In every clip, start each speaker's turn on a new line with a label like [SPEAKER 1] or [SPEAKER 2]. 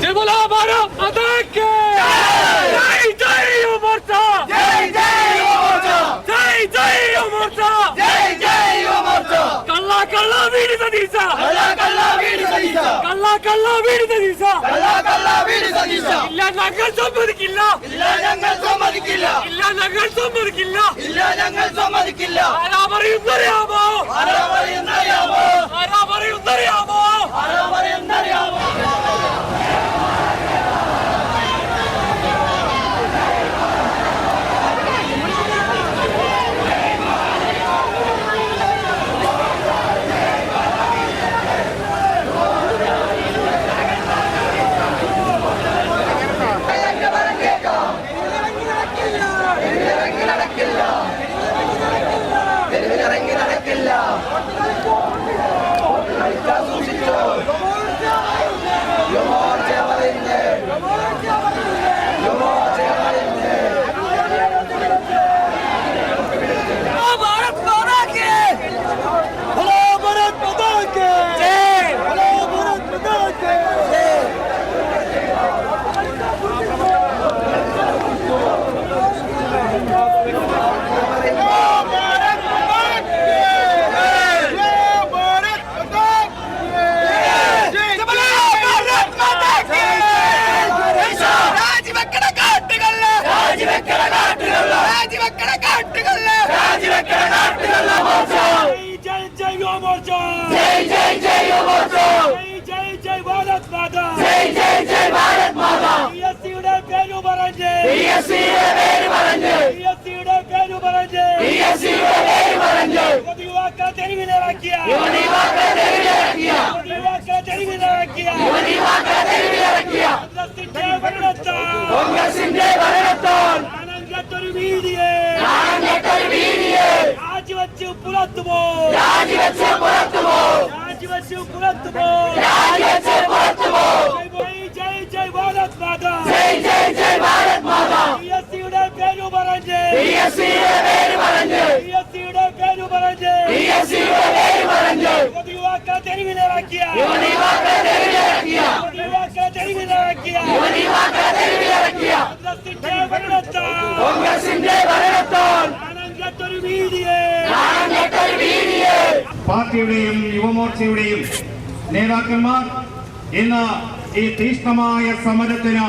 [SPEAKER 1] जय बोला भारत माता की जय जय मोर्चा जय जय मोर्चा जय जय मोर्चा जय जय मोर्चा कल्ला कल्ला वीर सदीसा कल्ला कल्ला वीर सदीसा कल्ला कल्ला वीर सदीसा कल्ला कल्ला वीर सदीसा इल्ला नगर സമ്മതിക്കില്ല ഇല്ല ഞങ്ങൾ സമ്മതിക്കില്ല ഇല്ല ഞങ്ങൾ സമ്മതിക്കില്ല ഇല്ല ഞങ്ങൾ സമ്മതിക്കില്ല ആരാ പറയുന്നറിയാമോ ആരാ പറയുന്നറിയാമോ ആരാ പറയുന്നറിയാമോ ആരാ പറയുന്നറിയാമോ മാതാ
[SPEAKER 2] ജയ് ജയ് ജയ് ഭാരത് മാതാ
[SPEAKER 1] PSCയുടെ പേര് പറഞ്ഞ്
[SPEAKER 2] PSCയുടെ പേര് പറഞ്ഞ്
[SPEAKER 1] PSCയുടെ പേര് പറഞ്ഞ്
[SPEAKER 2] PSCയുടെ പേര് പറഞ്ഞ്
[SPEAKER 1] യുവാക്കളെ തെരുവിലിറക്കിയ
[SPEAKER 2] യുവതിവാക്കളെ തെരുവിലിറക്കിയ
[SPEAKER 1] യുവാക്കളെ തെരുവിലിറക്കിയ
[SPEAKER 2] യുവതിവാക്കളെ തെരുവിലിറക്കിയ കോൺഗ്രസിന്റെ ഭരണത്താൽ
[SPEAKER 1] നാണംകെട്ടൊരു വീതിയെ രാജിവെച്ച് പുറത്തുപോ
[SPEAKER 2] രാജിവെച്ച് പുറത്തുപോ
[SPEAKER 1] രാജിവെച്ച് പുറത്തുപോ
[SPEAKER 2] രാജിവെച്ച് പുറത്തുപോ
[SPEAKER 1] ജയ് ജയ് ഭാരത് മാതാ
[SPEAKER 2] ജയ് ജയ് ജയ് ഭാരത് മാതാ
[SPEAKER 1] PSCയുടെ പേര് പറഞ്ഞ്
[SPEAKER 2] PSCയുടെ പേര് പറഞ്ഞ്
[SPEAKER 1] PSCയുടെ പേര് പറഞ്ഞ്
[SPEAKER 2] PSCയുടെ പേര് പറഞ്ഞ്
[SPEAKER 1] യുവാക്കളെ തെരുവിലിറക്കിയ
[SPEAKER 2] യുവതിവാക്കളെ തെരുവിലിറക്കിയ
[SPEAKER 1] യുവാക്കളെ തെരുവിലിറക്കിയ
[SPEAKER 2] യുവതിവാക്കളെ തെരുവിലിറക്കിയ കോൺഗ്രസിന്റെ ഭരണത്താൽ
[SPEAKER 1] നാണംകെട്ടൊരു വീതിയെ
[SPEAKER 2] നാണംകെട്ടൊരു വീതിയെ
[SPEAKER 3] പാർട്ടിയുടെയും യുവമോർച്ചയുടെയും നേതാക്കന്മാർ ഇന്ന് ഈ തീഷ്ണമായ സമരത്തിന്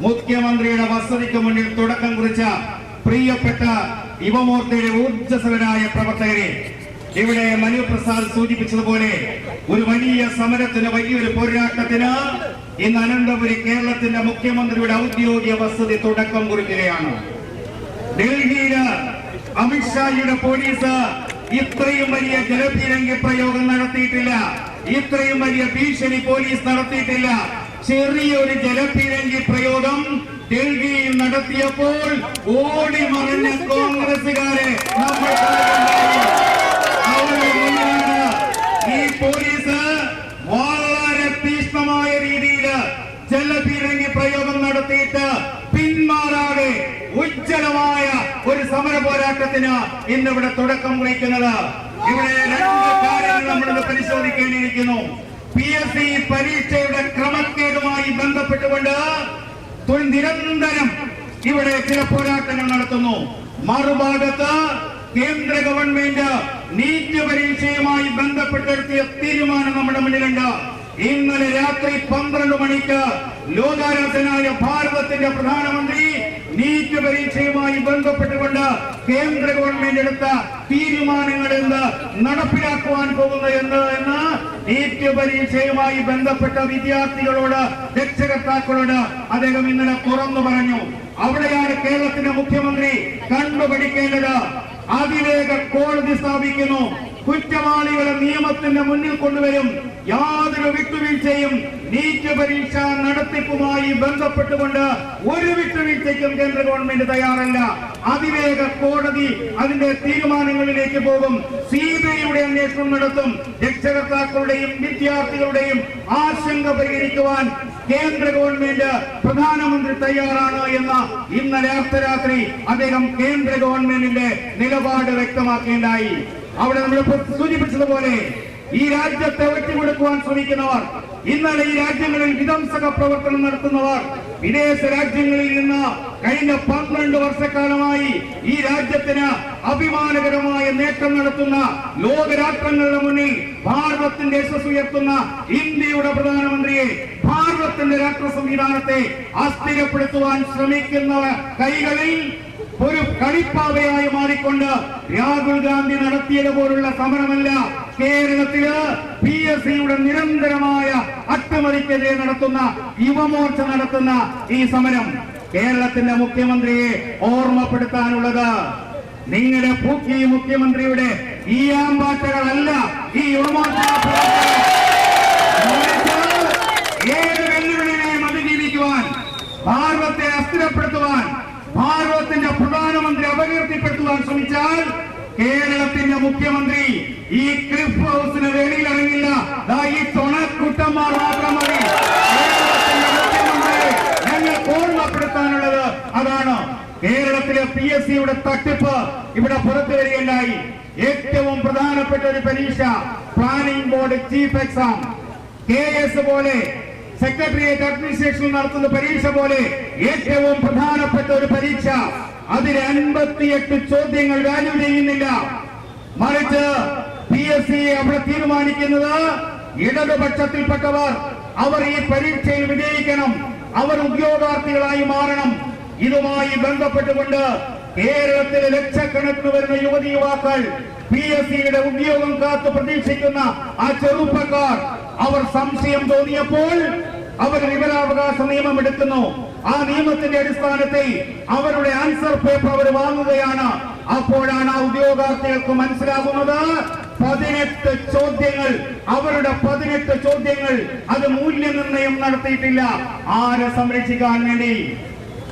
[SPEAKER 3] മുഖ്യമന്ത്രിയുടെ വസതിക്ക് മുന്നിൽ തുടക്കം കുറിച്ച പ്രിയപ്പെട്ട യുവമോർച്ചയുടെ ഊർജ്ജസ്വലരായ പ്രവർത്തകരെ, ഇവിടെ മനു പ്രസാദ് സൂചിപ്പിച്ചതുപോലെ ഒരു വലിയ സമരത്തിന്, വലിയൊരു പോരാട്ടത്തിന് ഇന്ന് അനന്തപുരി കേരളത്തിന്റെ മുഖ്യമന്ത്രിയുടെ ഔദ്യോഗിക വസതി തുടക്കം കുറിക്കുകയാണ്. ഡൽഹിയില് അമിത്ഷായുടെ പോലീസ് ഇത്രയും വലിയ ജലപീരങ്കി പ്രയോഗം നടത്തിയിട്ടില്ല, ഇത്രയും വലിയ ഭീഷണി പോലീസ് നടത്തിയിട്ടില്ല. ചെറിയൊരു ജലപീരങ്കി പ്രയോഗം ഡൽഹിയിൽ നടത്തിയപ്പോൾ ഓടി മറിഞ്ഞ കോൺഗ്രസുകാരെ നമ്മൾ ഈ പോലീസ് വളരെ തീഷ്ണമായ രീതിയിൽ ജലപീരങ്കി പ്രയോഗം നടത്തിയിട്ട് പിന്മാറാതെ ഉജ്ജ്വലമായ ഒരു സമര പോരാട്ടത്തിന് ഇന്നിവിടെ തുടക്കം കുറിക്കുന്നത്. ഇവിടെ രണ്ട് കാര്യങ്ങൾ നമ്മളിന്ന് പരിശോധിക്കേണ്ടിയിരിക്കുന്നു. PSC പരീക്ഷയുടെ ക്രമക്കേടുമായി ബന്ധപ്പെട്ടുകൊണ്ട് നിരന്തരം ഇവിടെ ചില പോരാട്ടങ്ങൾ നടത്തുന്നു. മറുഭാഗത്ത് കേന്ദ്ര ഗവൺമെന്റ് നീറ്റ് പരീക്ഷയുമായി ബന്ധപ്പെട്ടെടുത്തിയ തീരുമാനം നമ്മുടെ മുന്നിലുണ്ട്. ഇന്നലെ രാത്രി 12 മണിക്ക് ലോകാരാധനായ ഭാരതത്തിന്റെ പ്രധാനമന്ത്രി നീറ്റ് പരീക്ഷയുമായി ബന്ധപ്പെട്ടുകൊണ്ട് കേന്ദ്ര ഗവൺമെന്റ് എടുത്ത തീരുമാനങ്ങൾ എന്ത് നടപ്പിലാക്കുവാൻ പോകുന്നത് എന്ന് നീറ്റ് പരീക്ഷയുമായി ബന്ധപ്പെട്ട വിദ്യാർത്ഥികളോട്, രക്ഷകർത്താക്കളോട് അദ്ദേഹം ഇന്നലെ തുറന്നു പറഞ്ഞു. അവിടെയാണ് കേരളത്തിന്റെ മുഖ്യമന്ത്രി കണ്ടുപിടിക്കേണ്ടത്. അതിവേഗ കോടതി സ്ഥാപിക്കുന്നു, കുറ്റവാളികളെ നിയമത്തിന്റെ മുന്നിൽ കൊണ്ടുവരും. യാതൊരു വിട്ടുവീഴ്ചയും നീറ്റ് പരീക്ഷ നടത്തിപ്പുമായി ബന്ധപ്പെട്ടുകൊണ്ട് ഒരു വിട്ടുവീഴ്ചയ്ക്കും കേന്ദ്ര ഗവൺമെന്റ് തയ്യാറല്ല. അതിവേഗ കോടതി അതിന്റെ തീരുമാനങ്ങളിലേക്ക് പോകും. CBIയുടെ അന്വേഷണം നടത്തും. രക്ഷകർത്താക്കളുടെയും വിദ്യാർത്ഥികളുടെയും ആശങ്ക പരിഹരിക്കുവാൻ കേന്ദ്ര ഗവൺമെന്റ്, പ്രധാനമന്ത്രി തയ്യാറാണ് എന്ന് ഇന്നലെ അർദ്ധരാത്രി അദ്ദേഹം കേന്ദ്ര ഗവൺമെന്റിന്റെ നിലപാട് വ്യക്തമാക്കേണ്ടായി. അവിടെ നമ്മൾ സൂചിപ്പിച്ചതുപോലെ ഈ രാജ്യത്തെ ഒറ്റുകൊടുക്കുവാൻ ശ്രമിക്കുന്നവർ, ഇന്നലെ ഈ രാജ്യങ്ങളിൽ വിധ്വംസക പ്രവർത്തനം നടത്തുന്നവർ, വിദേശ രാജ്യങ്ങളിൽ നിന്ന് കഴിഞ്ഞ 12 വർഷക്കാലമായി ഈ രാജ്യത്തിന് അഭിമാനകരമായ നേട്ടം നടത്തുന്ന, ലോകരാഷ്ട്രങ്ങളുടെ മുന്നിൽ ഭാരതത്തിന്റെ യശസ് ഉയർത്തുന്ന ഇന്ത്യയുടെ പ്രധാനമന്ത്രിയെ, ഭാരതത്തിന്റെ രാഷ്ട്ര സംവിധാനത്തെ അസ്ഥിരപ്പെടുത്തുവാൻ ശ്രമിക്കുന്ന കൈകളിൽ ഒരു കളിപ്പാവയായി മാറിക്കൊണ്ട് രാഹുൽ ഗാന്ധി നടത്തിയതുപോലുള്ള സമരമല്ല കേരളത്തില് PSCയുടെ നിരന്തരമായ അട്ടിമറിക്കെതിരെ നടത്തുന്ന യുവമോർച്ച നടത്തുന്ന ഈ സമരം. കേരളത്തിന്റെ മുഖ്യമന്ത്രിയെ ഓർമ്മപ്പെടുത്താനുള്ളത്, നിങ്ങളുടെ പൂക്കി മുഖ്യമന്ത്രിയുടെ ഈ ആമ്പാറ്റകളല്ല ഈ യുവമോർച്ച. ഏത് വെല്ലുവിളിയെയും അതിജീവിക്കുവാൻ, ഭാരതത്തെ അസ്ഥിരപ്പെടുത്തുവാൻ, ഭാരതത്തിന്റെ പ്രധാനമന്ത്രി അപകീർത്തിപ്പെടുത്തുവാൻ ശ്രമിച്ചാൽ കേരളത്തിന്റെ മുഖ്യമന്ത്രി ഈ ക്ലിഫ് ഹൗസിന് വെളിയിൽ ഇറങ്ങില്ല. ഈ തൊണക്കുട്ടന്മാർ മാത്രം മതി. കേരളത്തിന്റെ മുഖ്യമന്ത്രി ഞങ്ങൾക്ക് ഓർമ്മപ്പെടുത്താനുള്ളത് അതാണ്. കേരളത്തിലെ PSCയുടെ തട്ടിപ്പ് ഇവിടെ പുറത്തു വരികയുണ്ടായി. ഏറ്റവും പ്രധാനപ്പെട്ട ഒരു പരീക്ഷ, planning board chief exam, KS പോലെ സെക്രട്ടേറിയറ്റ് അഡ്മിനിസ്ട്രേഷൻ നടത്തുന്ന പരീക്ഷ പോലെ ഏറ്റവും പ്രധാനപ്പെട്ട ഒരു പരീക്ഷ, അതിൽ 58 ചോദ്യങ്ങൾ വാല്യൂ ചെയ്യുന്നില്ല. മറിച്ച് PSC അവിടെ തീരുമാനിക്കുന്നത് ഇടതുപക്ഷത്തിൽപ്പെട്ടവർ അവർ ഈ പരീക്ഷയിൽ വിജയിക്കണം, അവർ ഉദ്യോഗാർത്ഥികളായി മാറണം. ഇതുമായി ബന്ധപ്പെട്ടുകൊണ്ട് കേരളത്തിലെ ലക്ഷക്കണക്കിന് വരുന്ന യുവതി യുവാക്കൾ, PSCയുടെ ഉദ്യോഗം കാത്തു പ്രതീക്ഷിക്കുന്ന ആ ചെറുപ്പക്കാർ, അവർ സംശയം തോന്നിയപ്പോൾ അവർ വിവരാവകാശ നിയമം എടുക്കുന്നു. ആ നിയമത്തിന്റെ അടിസ്ഥാനത്തിൽ അവരുടെ ആൻസർ പേപ്പർ അവർ വാങ്ങുകയാണ്. അപ്പോഴാണ് ആ ഉദ്യോഗാർത്ഥികൾക്ക് മനസ്സിലാകുന്നത് 18 ചോദ്യങ്ങൾ, അവരുടെ 18 ചോദ്യങ്ങൾ അത് മൂല്യനിർണ്ണയം നടത്തിയിട്ടില്ല. ആരെ സംരക്ഷിക്കാൻ വേണ്ടി?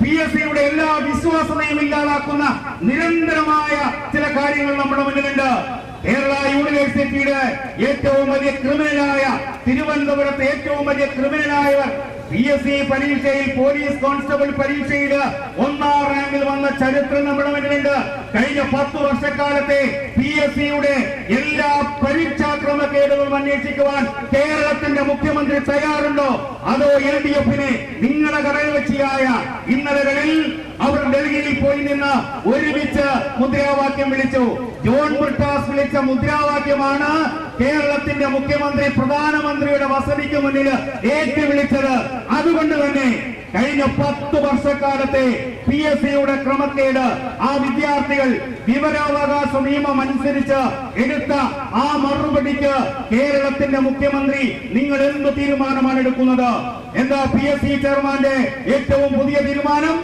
[SPEAKER 3] PSCയുടെ എല്ലാ വിശ്വാസതയും ഇല്ലാതാക്കുന്ന നിരന്തരമായ ചില കാര്യങ്ങൾ നമ്മുടെ മുന്നിലുണ്ട്. കേരള യൂണിവേഴ്സിറ്റിയുടെ ഏറ്റവും വലിയ ക്രിമിനലായ, തിരുവനന്തപുരത്ത് ഏറ്റവും വലിയ ക്രിമിനലായവർ PSC പരീക്ഷയിൽ, പോലീസ് കോൺസ്റ്റബിൾ പരീക്ഷയിൽ 1ാം റാങ്കിൽ വന്ന ചരിത്രം നമ്മുടെ മുന്നിലുണ്ട്. കഴിഞ്ഞ 10 വർഷക്കാലത്തെ PSCയുടെ എല്ലാ പരീക്ഷാക്രമക്കേടുകളും അന്വേഷിക്കുവാൻ കേരളത്തിന്റെ മുഖ്യമന്ത്രി തയ്യാറുണ്ടോ? അതോ LDFിനെ നിങ്ങളുടെ കടകക്ഷിയായ ഇന്നലകളിൽ അവർ ഡൽഹിയിൽ പോയി നിന്ന് ഒരുമിച്ച് മുദ്രാവാക്യം വിളിച്ചു. ജോൺ ബ്രിട്ടാസ് വിളിച്ച മുദ്രാവാക്യമാണ് കേരളത്തിന്റെ മുഖ്യമന്ത്രി പ്രധാനമന്ത്രിയുടെ വസതിക്ക് മുന്നിൽ ഏറ്റുവിളിച്ചത്. അതുകൊണ്ട് തന്നെ കഴിഞ്ഞ 10 വർഷക്കാലത്തെ PSCയുടെ ക്രമക്കേട്, ആ വിദ്യാർത്ഥികൾ വിവരാവകാശ നിയമം അനുസരിച്ച് എടുത്ത ആ മറുപടിക്ക് കേരളത്തിന്റെ മുഖ്യമന്ത്രി നിങ്ങൾ എന്ത് തീരുമാനമാണ് എടുക്കുന്നത്? എന്താ PSC ചെയർമാന്റെ ഏറ്റവും പുതിയ തീരുമാനം?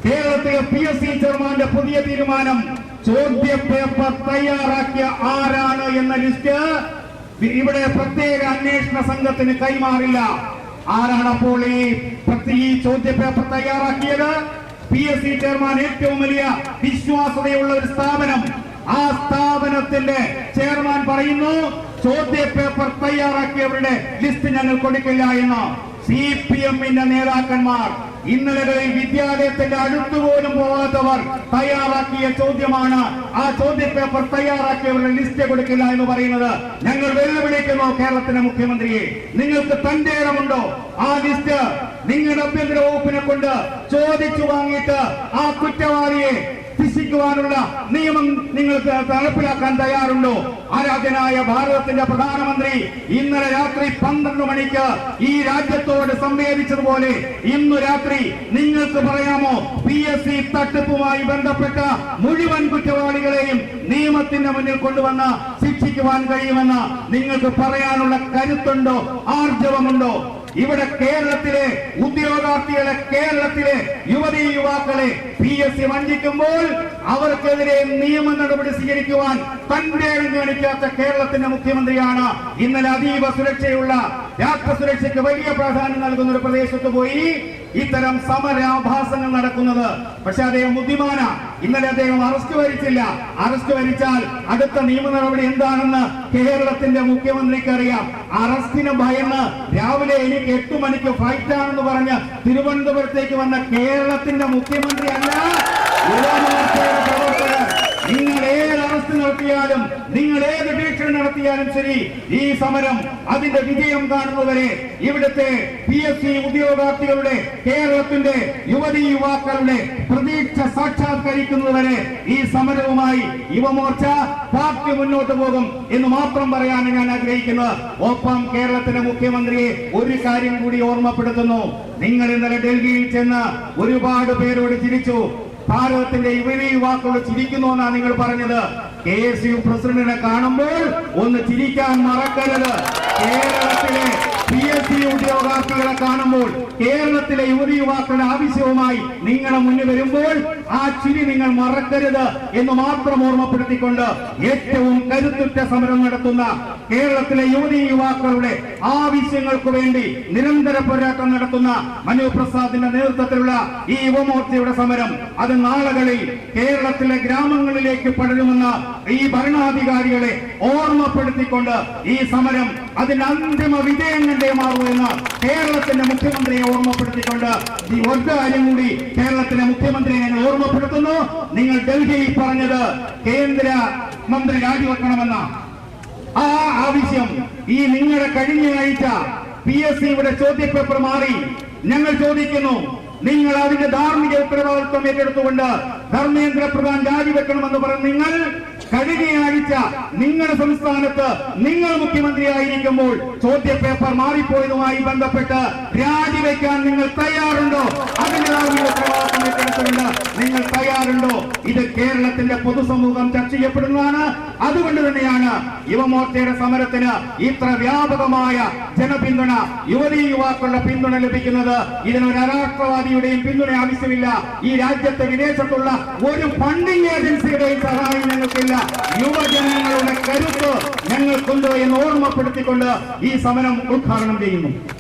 [SPEAKER 3] കേരളത്തിലെ PSC ചെയർമാന്റെ പുതിയ തീരുമാനം, ചോദ്യ പേപ്പർ തയ്യാറാക്കിയ ആരാണ് എന്ന ലിസ്റ്റ് ഇവിടെ പ്രത്യേക അന്വേഷണ സംഘത്തിന് കൈമാറില്ല. ആരാണ് അപ്പോൾ ഈ ചോദ്യ പേപ്പർ തയ്യാറാക്കിയത്? PSC ചെയർമാൻ, ഏറ്റവും വലിയ വിശ്വാസ്യതയുള്ള ഒരു സ്ഥാപനം. ആ സ്ഥാപനത്തിന്റെ ചെയർമാൻ പറയുന്നു ചോദ്യ പേപ്പർ തയ്യാറാക്കിയവരുടെ ലിസ്റ്റ് ഞങ്ങൾ കൊടുക്കില്ല എന്ന്. CPMന്റെ നേതാക്കന്മാർ ഇന്നലകളിൽ വിദ്യാലയത്തിന്റെ അടുത്തുപോലും പോകാത്തവർ തയ്യാറാക്കിയ ചോദ്യമാണ്. ആ ചോദ്യ പേപ്പർ തയ്യാറാക്കിയവരുടെ ലിസ്റ്റ് കൊടുക്കില്ല എന്ന് പറയുന്നത്. ഞങ്ങൾ വെല്ലുവിളിക്കുന്നു കേരളത്തിലെ മുഖ്യമന്ത്രിയെ. നിങ്ങൾക്ക് തന്റെ ഇടമുണ്ടോ? ആ ലിസ്റ്റ് നിങ്ങളുടെ ആഭ്യന്തര വകുപ്പിനെ കൊണ്ട് ചോദിച്ചു വാങ്ങിയിട്ട് ആ കുറ്റവാളിയെ ശിക്ഷിക്കുവാനുള്ള നിയമം നിങ്ങൾക്ക് നടപ്പിലാക്കാൻ തയ്യാറുണ്ടോ? ആരാധനായ ഭാരതത്തിന്റെ പ്രധാനമന്ത്രി ഇന്നലെ രാത്രി 12 മണിക്ക് ഈ രാജ്യത്തോട് സംവേദിച്ചതുപോലെ ഇന്നു രാത്രി നിങ്ങൾക്ക് പറയാമോ PSC തട്ടിപ്പുമായി ബന്ധപ്പെട്ട മുഴുവൻ കുറ്റവാളികളെയും നിയമത്തിന്റെ മുന്നിൽ കൊണ്ടുവന്ന് ശിക്ഷിക്കുവാൻ കഴിയുമെന്ന് നിങ്ങൾക്ക് പറയാനുള്ള കരുത്തുണ്ടോ? ആർജവമുണ്ടോ? ഇവിടെ കേരളത്തിലെ ഉദ്യോഗാർത്ഥികളെ, കേരളത്തിലെ യുവതീ യുവാക്കളെ PSC വഞ്ചിക്കുമ്പോൾ അവർക്കെതിരെ നിയമ നടപടി സ്വീകരിക്കുവാൻ തന്റെ കാണിക്കാത്ത കേരളത്തിന്റെ മുഖ്യമന്ത്രിയാണ് ഇന്നലെ അതീവ സുരക്ഷയുള്ള, രാഷ്ട്രസുരക്ഷയ്ക്ക് വലിയ പ്രാധാന്യം നൽകുന്ന ഒരു പ്രദേശത്ത് പോയി ഇത്തരം സമരാഭാസങ്ങൾ നടക്കുന്നത്. പക്ഷെ അദ്ദേഹം ബുദ്ധിമാന. ഇന്നലെ അദ്ദേഹം അറസ്റ്റ് വരിച്ചില്ല. അറസ്റ്റ് വരിച്ചാൽ അടുത്ത നിയമ നടപടി എന്താണെന്ന് കേരളത്തിന്റെ മുഖ്യമന്ത്രിക്ക് അറിയാം. അറസ്റ്റിന് ഭയന്ന് രാവിലെ എനിക്ക് 8 മണിക്ക് ഫ്ലൈറ്റ് ആണെന്ന് പറഞ്ഞ് തിരുവനന്തപുരത്തേക്ക് വന്ന കേരളത്തിന്റെ മുഖ്യമന്ത്രി അല്ല യുവമോർച്ചയുടെ പ്രവർത്തകർ. നിങ്ങൾ ഏത് അറസ്റ്റ് നടത്തിയാലും, നിങ്ങൾ ഏത് ഭീഷണി നടത്തിയാലും ശരി, ഈ സമരം അതിന്റെ വിജയം കാണുന്നവരെ, ഇവിടുത്തെ PSC ഉദ്യോഗാർത്ഥികളുടെ, കേരളത്തിന്റെ യുവതീ യുവാക്കളുടെ പ്രതീക്ഷ സാക്ഷാത്കരിക്കുന്നതുവരെ ഈ സമരവുമായി യുവമോർച്ച പാർട്ടി മുന്നോട്ട് പോകും എന്ന് മാത്രം പറയാനാണ് ഞാൻ ആഗ്രഹിക്കുന്നത്. ഒപ്പം കേരളത്തിലെ മുഖ്യമന്ത്രിയെ ഒരു കാര്യം കൂടി ഓർമ്മപ്പെടുത്തുന്നു. നിങ്ങൾ ഇന്നലെ ഡൽഹിയിൽ ചെന്ന് ഒരുപാട് പേരോട് ചിരിച്ചു. ഭാരതത്തിന്റെ യുവതീ യുവാക്കളോട് ചിരിക്കുന്നു എന്നാണ് നിങ്ങൾ പറഞ്ഞത്. KSU പ്രസിഡന്റിനെ കാണുമ്പോൾ ഒന്ന് ചിരിക്കാൻ മറക്കരുത്. കേരളത്തിലെ PSC ഉദ്യോഗാർത്ഥികളെ കാണുമ്പോൾ, കേരളത്തിലെ യുവതീ യുവാക്കളുടെ ആവശ്യവുമായി നിങ്ങളുടെ മുന്നിൽ വരുമ്പോൾ ആ ചിരി നിങ്ങൾ മറക്കരുത് എന്ന് മാത്രം ഓർമ്മപ്പെടുത്തിക്കൊണ്ട് ഏറ്റവും കരുത്തുറ്റ സമരം നടത്തുന്ന കേരളത്തിലെ യുവതീ യുവാക്കളുടെ ആവശ്യങ്ങൾക്ക് വേണ്ടി നിരന്തര പോരാട്ടം നടത്തുന്ന മനു പ്രസാദിന്റെ നേതൃത്വത്തിലുള്ള ഈ യുവമോർച്ചയുടെ സമരം അത് നാളുകളിൽ കേരളത്തിലെ ഗ്രാമങ്ങളിലേക്ക് പടരുമെന്ന് ഈ ഭരണാധികാരികളെ ഓർമ്മപ്പെടുത്തിക്കൊണ്ട് ഈ സമരം അതിന്റെ അന്തിമ വിജയം കണ്ടേ മാറുമെന്ന് കേരളത്തിന്റെ മുഖ്യമന്ത്രിയെ ഓർമ്മപ്പെടുത്തിക്കൊണ്ട് ഈ ഒരു കാര്യം കൂടി കേരളത്തിലെ മുഖ്യമന്ത്രിയെ ഞാൻ ഓർമ്മപ്പെടുത്തുന്നു. നിങ്ങൾ ഡൽഹിയിൽ പറഞ്ഞത് കേന്ദ്ര മന്ത്രി രാജിവെക്കണമെന്ന ആ ആവശ്യം ഈ നിങ്ങളുടെ കഴിഞ്ഞ ആഴ്ച PSCയുടെ ചോദ്യപേപ്പർ മാറി. ഞങ്ങൾ ചോദിക്കുന്നു, നിങ്ങൾ അതിന്റെ ധാർമ്മിക ഉത്തരവാദിത്വം ഏറ്റെടുത്തുകൊണ്ട് ധർമ്മേന്ദ്ര പ്രധാൻ രാജിവെക്കണമെന്ന് പറഞ്ഞ് നിങ്ങൾ കഴിഞ്ഞ ആഴ്ച നിങ്ങളുടെ സംസ്ഥാനത്ത് നിങ്ങൾ മുഖ്യമന്ത്രിയായിരിക്കുമ്പോൾ ചോദ്യപേപ്പർ മാറിപ്പോയതുമായി ബന്ധപ്പെട്ട് രാജിവെക്കാൻ നിങ്ങൾ തയ്യാറുണ്ടോ? അതിൻ്റെതായ ഉത്തരവാദിത്വം ഏറ്റെടുത്തുകൊണ്ട് നിങ്ങൾ തയ്യാറുണ്ടോ? ഇത് കേരളത്തിന്റെ പൊതുസമൂഹം ചർച്ച ചെയ്യപ്പെടുന്നതാണ്. അതുകൊണ്ട് തന്നെയാണ് യുവമോർച്ചയുടെ സമരത്തിന് ഇത്ര വ്യാപകമായ ജനപിന്തുണ, യുവതീ യുവാക്കളുടെ പിന്തുണ ലഭിക്കുന്നത്. ഇതിനൊരു അരാഷ്ട്രവാദിയുടെയും പിന്തുണ ആവശ്യമില്ല. ഈ രാജ്യത്തെ വിദേശത്തുള്ള ഒരു ഫണ്ടിംഗ് ഏജൻസിയുടെയും സഹായം ഞങ്ങൾക്കില്ല. യുവജനങ്ങളുടെ കരുത്ത് ഞങ്ങൾക്കുണ്ട് എന്ന് ഓർമ്മപ്പെടുത്തിക്കൊണ്ട് ഈ സമരം ഉദ്ഘാടനം ചെയ്യുന്നു.